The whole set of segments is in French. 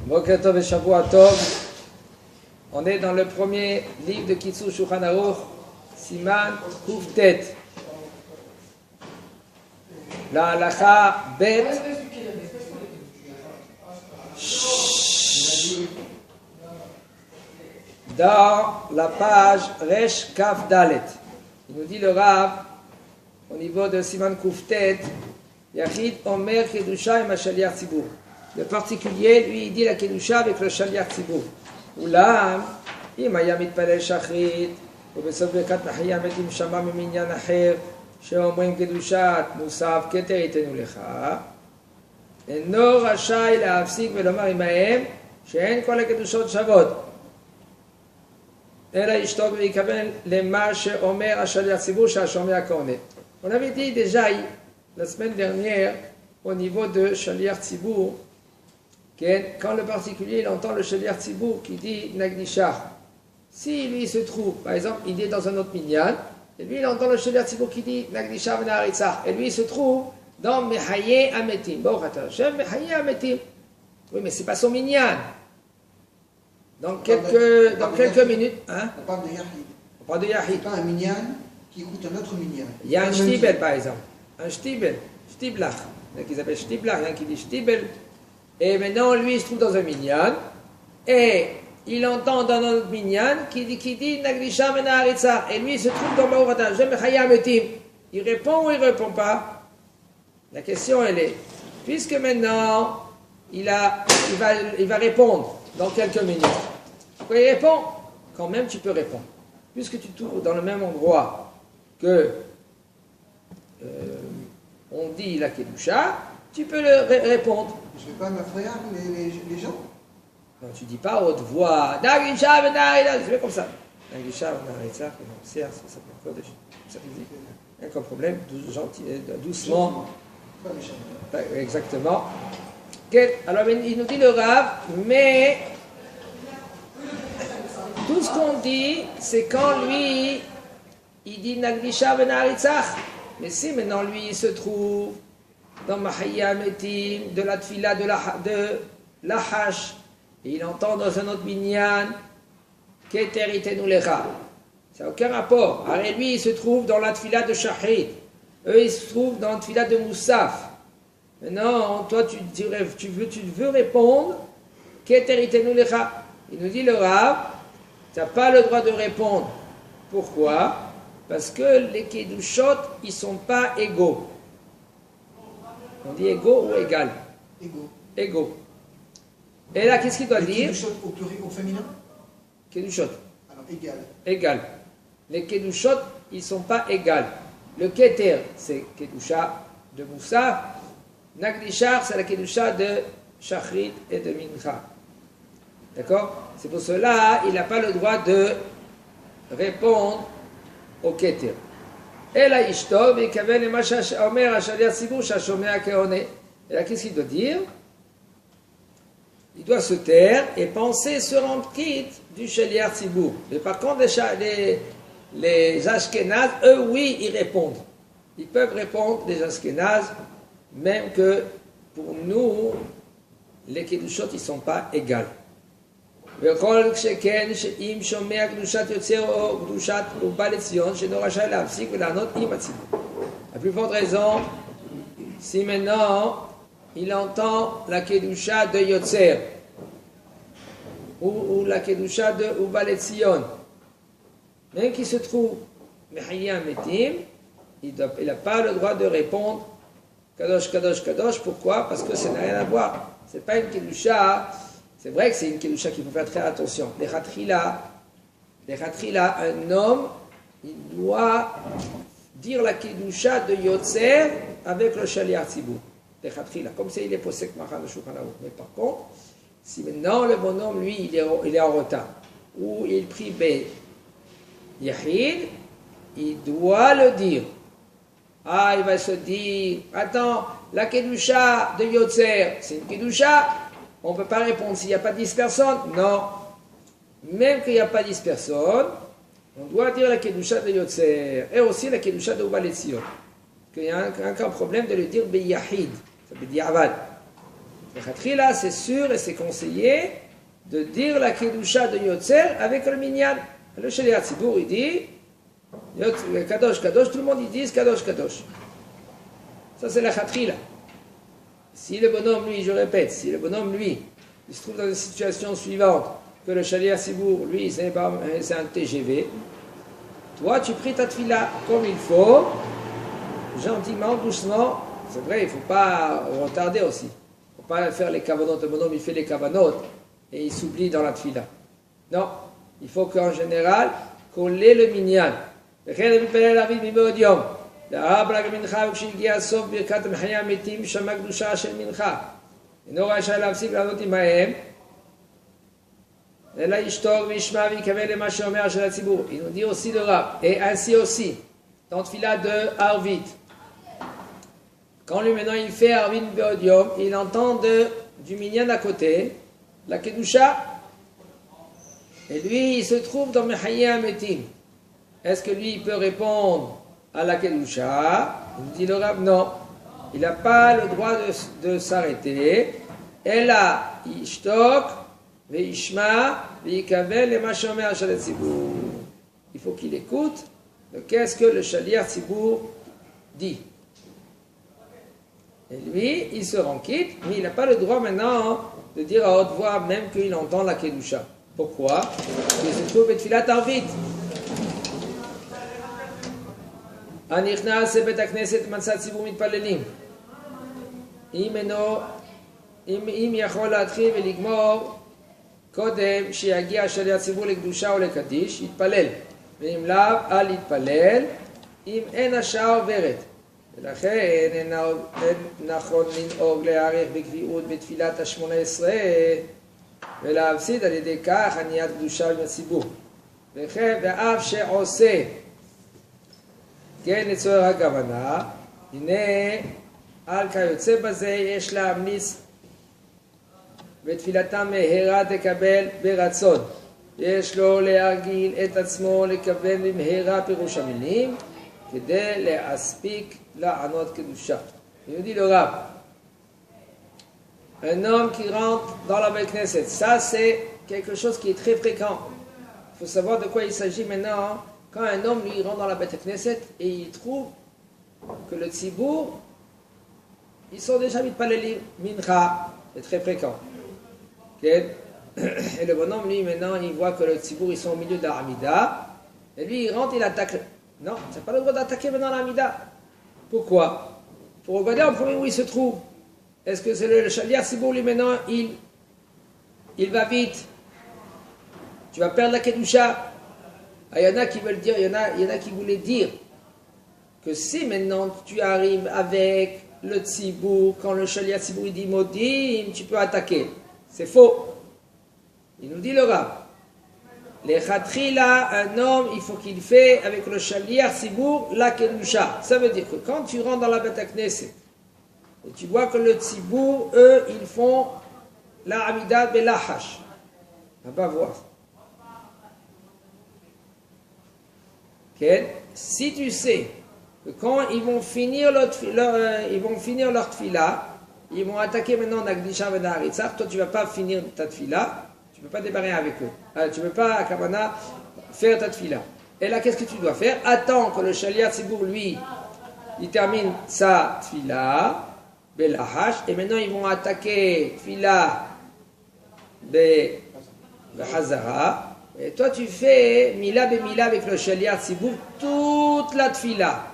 Boker Tov et Shavua Tov. On est dans le premier livre de Kitzur Shulchan Aruch, Siman Kuftet. La halacha bet. Dans la page Resh Kaf Dalet. Il nous dit le Rav, au niveau de Siman Kuftet, Yachid Omer Kedusha et Mashaliach Tzibur. Le particulier, lui, il dit la Kedusha avec le Shaliach Tzibur. Oulam, אם היה מתפלל שחרית, ובסוף ברכת מחיה מתים שמע ממניין אחר, שאומרים קדושת מוסף כתר ייתנו לך, אינו רשאי להפסיק ולומר עמהם שאין כל הקדושות שוות, אלא ישתוק ויקבל למה שאומר השליח ציבור שהשומע הכהונה. On avait dit déjà la semaine dernière au niveau de Shaliach Tzibur, quand le particulier il entend le Shaliach Tzibur qui dit Nagdishah, si lui se trouve, par exemple, il est dans un autre minyan, et lui il entend le Shaliach Tzibur qui dit Nagdishah v'na'aritzach, et lui il se trouve dans Mehaye Ametim. Bon, Hashem, Mehaye Ametim. Oui, mais c'est pas son minyan. Dans quelques minutes, hein? On parle de Yahid. On parle de Yahid. C'est pas un minyan qui écoute un autre minyan. Il y a un shtibel par exemple, un shtibel, shtiblach, qui s'appelle shtiblach, il y a un qui dit shtibel. Et maintenant, lui, il se trouve dans un minyan, et il entend dans un autre minyan qui dit Nagdisha Mena'aritza, et lui, il se trouve dans Ma'urata, Jem Chaya Metim. Il répond ou il ne répond pas? La question, elle est, puisque maintenant, il va répondre dans quelques minutes. Pourquoi il répond? Quand même, tu peux répondre. Puisque tu te trouves dans le même endroit que on dit la Kedusha, tu peux répondre. Je ne vais pas m'affrayer les gens. Non, tu ne dis pas à haute voix, Nagdisha Vena'aritza, c'est comme ça. Nagdisha Vena'aritza, c'est ça peut encore ça il y a aucun problème, doucement. Pas méchant. Exactement. Alors il nous dit le Rav, mais tout ce qu'on dit, c'est quand lui, il dit Nagdisha Vena'aritza. Mais si maintenant lui, il se trouve dans Mahaya Metim, de la Tfila, de la Hash, et il entend dans un autre minyan, Keter Itenu Lecha. Ça n'a aucun rapport. Alors lui, il se trouve dans la Tfila de Shahid. Eux, ils se trouvent dans la Tfila de Moussaf. Maintenant, toi, tu veux répondre, Keter Itenu Lecha. Il nous dit le Rav, tu n'as pas le droit de répondre. Pourquoi? Parce que les Kedushot, ils ne sont pas égaux. On dit égaux ou égal? Égaux. Égaux. Et là, qu'est-ce qu'il doit dire? Kedushot au féminin? Kedushot. Alors, égal. Égal. Les Kedushot, ils ne sont pas égales. Le Keter, c'est Kedusha de Moussa. Nagdishar, c'est la Kedusha de Shachrit et de Mincha. D'accord? C'est pour cela, il n'a pas le droit de répondre au Keter. Et là, Ishtov, et Kavel et Masha Omer, Ashaliach Tzibur, Shashomea Keone. Et là, qu'est-ce qu'il doit dire? Il doit se taire et penser se rendre quitte du Shaliach Tzibur. Mais par contre, les Ashkenazes, eux, oui, ils répondent. Ils peuvent répondre, les Ashkenazes, même que pour nous, les Kedushot, ils ne sont pas égales. La plus forte raison, si maintenant il entend la Kedusha de Yotzer ou la Kedusha de Ubalet Zion, même qu'il se trouve Mehaya Metim, il n'a pas le droit de répondre Kadosh, Kadosh, Kadosh. Pourquoi? Parce que ça n'a rien à voir. Ce n'est pas une Kedusha. C'est vrai que c'est une Kedusha qu'il faut faire très attention. Les Khatrila, un homme, il doit dire la Kedusha de Yotzer avec le Shaliach Tzibur. Les Khatrila, comme ça il est posé que Mahan de Shulchan Aruch. Mais par contre, si maintenant le bonhomme, lui, il est en retard, ou il prie Yahid, il doit le dire. Ah, il va se dire, attends, la Kedusha de Yotzer, c'est une Kedusha. On ne peut pas répondre s'il n'y a pas 10 personnes. Non. Même qu'il n'y a pas 10 personnes, on doit dire la Kedusha de Yotzer et aussi la Kedusha de Ubalet Zion. Il n'y a aucun problème de le dire Beyahid. Ça veut dire Avad. Là, c'est sûr et c'est conseillé de dire la Kedusha de Yotzer avec le Minyan. Le Shaliach Tzibour, il dit Kadosh, Kadosh, tout le monde ils disent Kadosh, Kadosh. Ça, c'est la Khatrila. Si le bonhomme, lui, je répète, si le bonhomme, lui, il se trouve dans une situation suivante, que le Shaliach Tzibour, lui, c'est un TGV, toi, tu pries ta tefila comme il faut, gentiment, doucement. C'est vrai, il ne faut pas retarder aussi. Il ne faut pas faire les kavanotes. Le bonhomme, il fait les kavanotes et il s'oublie dans la tefila. Non, il faut qu'en général, qu'on ait le minyan. Il nous dit aussi le Rab, et ainsi aussi, dans Tfila de Arvit. Quand lui maintenant il fait Arvit Beodium, il entend du minyan à côté, la Kedusha, et lui il se trouve dans Mechayim Metim. Est-ce que lui il peut répondre à la Kedusha? Il nous dit le Rab, non. Il n'a pas le droit de s'arrêter. Elle a Ishtok, Veishma, Veikavel et Mashomer Shalet Tzibour. Il faut qu'il écoute qu'est-ce que le Shaliach Tzibour dit. Et lui, il se rend quitte, mais il n'a pas le droit maintenant de dire à haute voix, même qu'il entend la Kedusha. Pourquoi? Parce qu'il se trouve Betfilat Arvit. Anichnas Bet HaKnesset Matzah Tzibour Mitpalelim. אם יכול להתחיל ולגמור קודם שיגיע השליח ציבור לקדושה או לקדיש, יתפלל. ואם לאו, אל יתפלל, אם אין השעה עוברת. ולכן אין נכון לנהוג להאריך בקביעות בתפילת ה-18 ולהפסיד על ידי כך עניית קדושה עם הציבור. וכן, ואף שעושה כן לצורך הכוונה, הנה על כיוצא בזה יש להמליץ ותפילתם מהרה תקבל ברצון. יש לו להרגיל את עצמו לכוון במהרה פירוש המילים כדי להספיק לענות קדושה. Il dit le Rab, un homme qui rentre dans la Beit Knesset, ça c'est quelque chose qui est très fréquent. Il faut savoir de quoi il s'agit maintenant. Quand un homme lui rentre dans la Beit Knesset et il trouve que le Tzibour, ils sont déjà mis de Palelim, Mincha, c'est très fréquent. Okay. Et le bonhomme, lui, maintenant, il voit que le Tzibour, ils sont au milieu de la Hamida. Et lui, il rentre, il attaque. Non, tu n'as pas le droit d'attaquer maintenant la Hamida. Pourquoi? Pour regarder en premier où il se trouve. Est-ce que c'est le Shaliach Tzibour, lui, maintenant, il va vite. Tu vas perdre la Kedusha. Il y en a qui veulent dire, il y en a qui voulaient dire que si maintenant tu arrives avec le Tzibour, quand le Shaliach Tzibour, il dit Modim, tu peux attaquer. C'est faux. Il nous dit le Rab. Les Khatrila, un homme, il faut qu'il fait avec le Shaliach Tzibour la Kedusha. Ça veut dire que quand tu rentres dans la Beit HaKnesset et tu vois que le Tzibour, eux, ils font la Amidat Belahash. On va voir. Okay. Si tu sais que quand ils vont finir leur tfila, ils vont attaquer maintenant Nagdisha et Naharitzah. Toi, tu ne vas pas finir ta tfila, tu ne peux pas débarrer avec eux. Tu ne peux pas, Kamana, faire ta tfila. Et là, qu'est-ce que tu dois faire? Attends que le Shaliach Tzibour, lui, il termine sa tfila, Belahash, et maintenant ils vont attaquer tfila Behazara. Et toi, tu fais Mila Bemila avec le Shaliach Tzibour toute la tfila.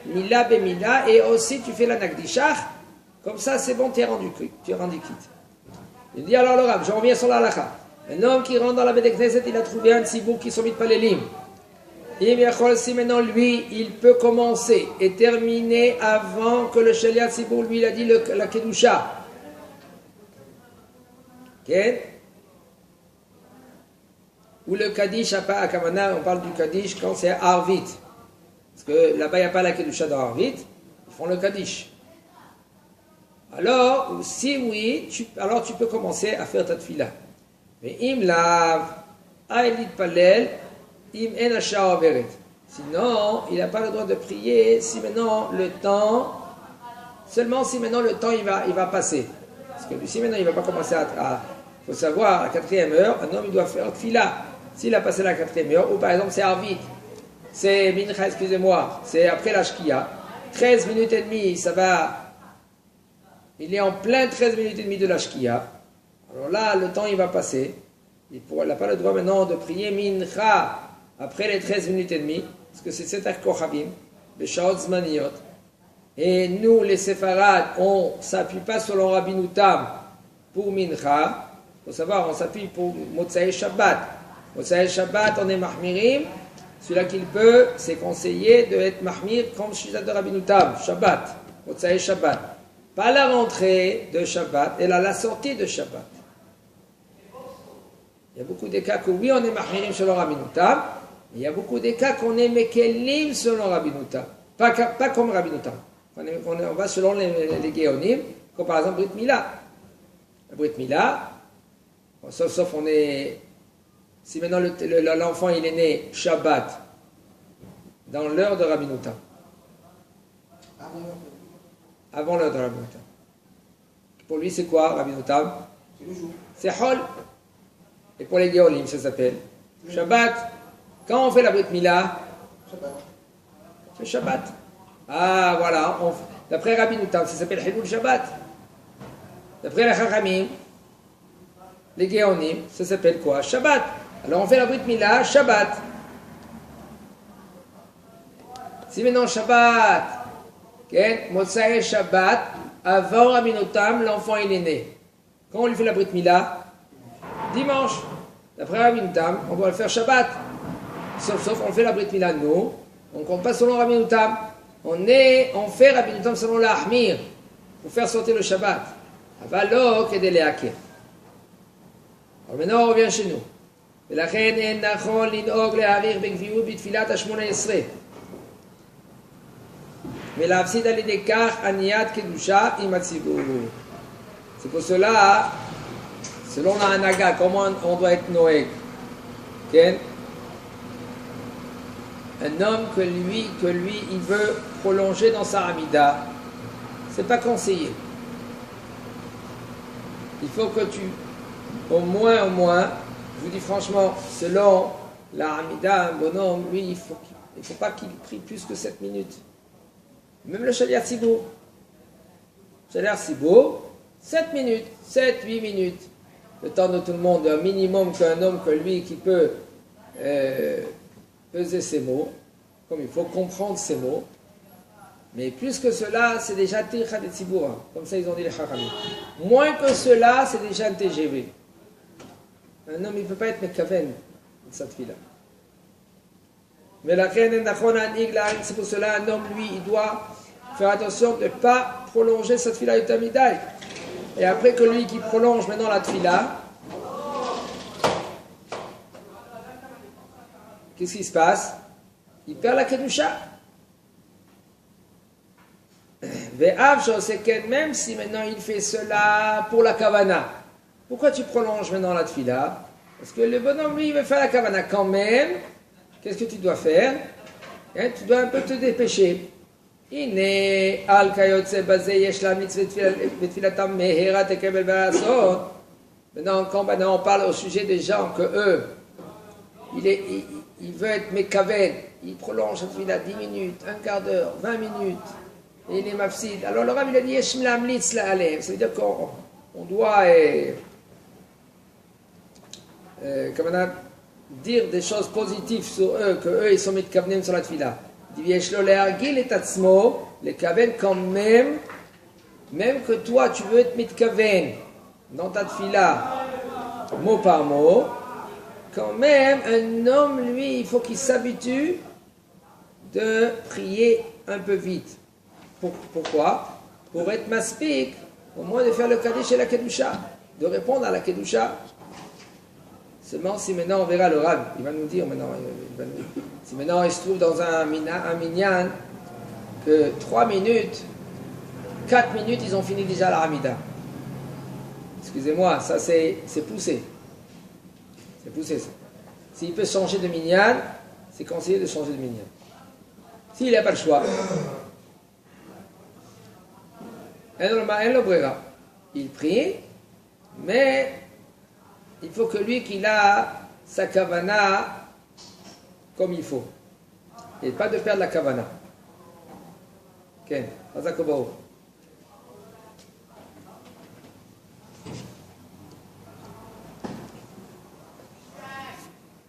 Mila Bemila, et aussi tu fais la Nagdishah. Comme ça, c'est bon, tu es rendu quitte. Il dit alors le Rab, je reviens sur la halakha. Un homme qui rentre dans la Beit Knesset, il a trouvé un Tzibour qui sont mis de Palelim. Si maintenant lui, il peut commencer et terminer avant que le Shaliach Tzibour lui il a dit la Kedusha. Ok? Ou le Kaddish, à Kamana, on parle du Kaddish quand c'est Arvit. Parce que là-bas, il n'y a pas la Kedusha dans Arvit, ils font le Kaddish. Alors, si oui, alors tu peux commencer à faire ta tfila. Mais im lav, aïlit palel, im en asha overet. Sinon, il n'a pas le droit de prier si maintenant le temps, seulement si maintenant le temps il va passer. Parce que si maintenant il ne va pas commencer il faut savoir, à la 4e heure, un homme il doit faire tfila. S'il a passé la 4e heure, ou par exemple c'est Arvit, c'est Mincha, excusez-moi, c'est après la Shkia, 13 minutes et demie, ça va, il est en plein 13 minutes et demie de la Shkia. Alors là, le temps il va passer, il n'a pas le droit maintenant de prier Mincha après les 13 minutes et demie, parce que c'est Seter Kochavim, les Shaot Zmaniyot. Et nous, les séfarades, on ne s'appuie pas sur le Rabbeinu Tam pour Mincha. Il faut savoir, on s'appuie pour Motzei Shabbat. Motzei Shabbat, on est Mahmirim. Celui-là qu'il peut, c'est conseillé d'être Mahmir comme Shitat de Rabbeinu Tam, Shabbat. Motzei Shabbat. Pas la rentrée de Shabbat, et la sortie de Shabbat. Il y a beaucoup de cas que oui, on est Mahmirim selon Rabbeinu Tam, mais il y a beaucoup de cas qu'on est Mekelim selon Rabbeinu Tam. Pas comme Rabbeinu Tam. On va selon les Géonim, comme par exemple Brit Mila. La Brit Mila, sauf on est... Si maintenant l'enfant il est né Shabbat, dans l'heure de Rabbeinu Tam. Avant l'heure de Rabbeinu Tam. Pour lui c'est quoi Rabbeinu Tam? C'est le jour. C'est Hol. Et pour les Géonim ça s'appelle Shabbat. Quand on fait la Brit Mila, Shabbat. c'est Shabbat. Ah, voilà. D'après Rabbeinu Tam, ça s'appelle Hilul Shabbat. D'après les Chachamim, les Géonim, ça s'appelle quoi? Shabbat. Alors on fait la Brit Mila, Shabbat. Si maintenant Shabbat, okay, Motzei Shabbat, avant Rabbeinu Tam, l'enfant il est né. Quand on lui fait la Brit Mila? Dimanche. D'après Rabbeinu Tam, on doit le faire Shabbat. Sauf on fait la Brit Mila, nous. On ne compte pas selon Rabbeinu Tam. On fait Rabbeinu Tam selon la Ahmir pour faire sortir le Shabbat. Avalo kedé le haker. Alors maintenant on revient chez nous. ולכן אין נכון לנהוג להאריך בגביעות בתפילת ה-18 ולהפסיד על ידי כך עניית קדושה עם הציבור. C'est pour cela, selon la Hanaga, comment on doit être noëg. Okay? Un homme que lui, il veut prolonger dans sa Hamida, c'est pas conseillé. Il faut que tu, au moins, je vous dis franchement, selon la Hamida, un bonhomme, lui, il faut pas qu'il prie plus que 7 minutes. Même le Shaliach Sibour. Shaliach Sibour, 7 minutes, 7-8 minutes. Le temps de tout le monde, un minimum qu'un homme que lui, qui peut peser ses mots, comme il faut comprendre ses mots. Mais plus que cela, c'est déjà Tircha de Tziboura. Comme ça, ils ont dit les Chachamim. Moins que cela, c'est déjà un TGV. Un homme, il ne peut pas être Mekaven dans cette fille-là. Mais la reine c'est pour cela, un homme, lui, il doit faire attention de ne pas prolonger cette fille-là Yutamidai. Et après que lui qui prolonge maintenant la fille-là, qu'est-ce qui se passe? Il perd la Kedusha. Même si maintenant il fait cela pour la Kavana. Pourquoi tu prolonges maintenant la tfila? Parce que le bonhomme, lui, il veut faire la Kavana quand même. Qu'est-ce que tu dois faire? Hein, tu dois un peu te dépêcher. Maintenant, quand on parle au sujet des gens que eux, il veut être mekaven, il prolonge la tfila 10 minutes, un quart d'heure, 20 minutes. Et il est mafsid. Alors le Rav il a dit Yesh mlamlitz la alev. Ça veut dire qu'on doit dire des choses positives sur eux, que eux ils sont mitkavnem sur la tfila. Il dit Yesh lo le'argil et atzmo, le kaven quand même que toi tu veux être mitkaven dans ta tfila, mot par mot, quand même un homme lui il faut qu'il s'habitue de prier un peu vite. Pourquoi? Pour être maspik, au moins de faire le Kaddish et la Kedusha, de répondre à la Kedusha. Seulement si maintenant on verra le Rav, il va nous dire maintenant, si maintenant il se trouve dans un minyan, que 3 minutes, 4 minutes, ils ont fini déjà la Hamida. Excusez-moi, ça c'est poussé. C'est poussé ça. S'il peut changer de minyan, c'est conseillé de changer de minyan. S'il n'a pas le choix, אין לו ברירה. il prie, mais il faut que lui qu'il a sa kavana comme il faut. Et pas de perdre la kavana. Ok, Hazak Obaou.